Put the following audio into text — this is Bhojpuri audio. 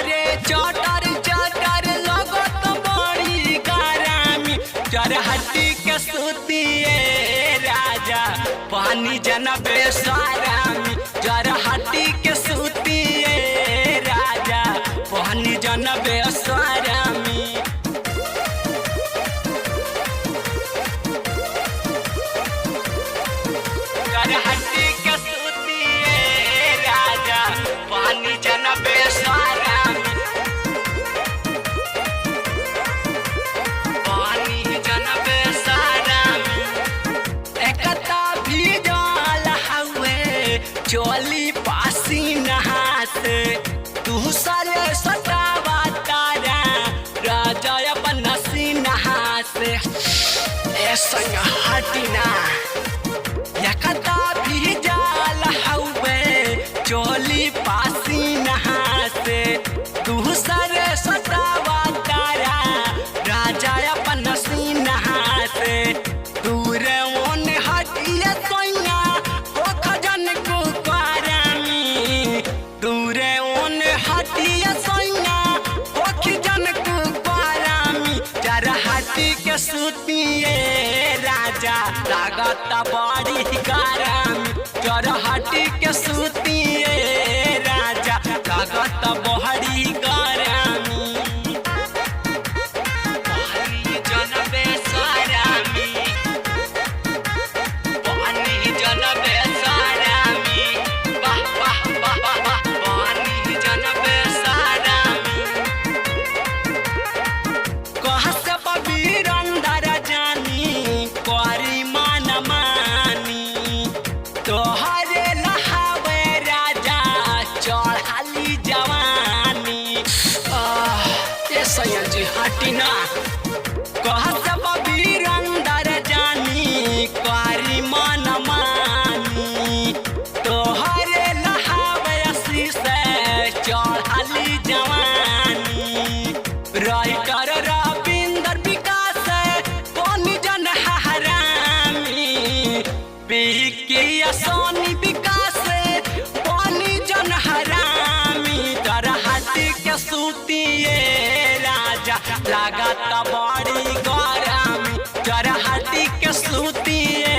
अरे चटर चटर लगत बड़ी गरमी चरहटी के सुतिए राजा पानी जनबे सारामी चरहटी के सुतिए राजा पानी जनबे सारामी चरहटी के सुतिए राजा पानी जनबे सारामी पानी जनबे सारामी एकता भी जाल हवे चोली पासी नहासे दूसरे सटावा तारा राजा अपन नसी नहासे ऐसा हटिना एकता भी जाल हवे चोली पासी नहासे दूसरे सटावा तारा राजा अपन नसी नहासे दूर ओन हटिए सोइया ओ खजन को पारामी दूर ओन हटिए सोइया ओ खजन को पारामी चरहटी के सुतिए राजा लागत बड़ी गरमी चरहटी के सुतिए राजा लागत बड़ी गरमी पानी जनबे सारामी पानी जनबे सारामी वाह वाह वाह वाह पानी जनबे सारामी कहाँ से बबीरंदर जानी करी मन मानी तोहरे नहावे राजा चढ़ाली जवानी ये सैया जी हटिना कहाँ से बबीरंदर जानी करी मन मानी तोहरे नहावे असी से चढ़ाली जवानी राइटर रविंदर विकास पानी जन हरामी बिकी सोनी विकास पानी जन हरामी चरहटी के सुतिए राजा लागत बड़ी गरमी चरहटी के सुतिए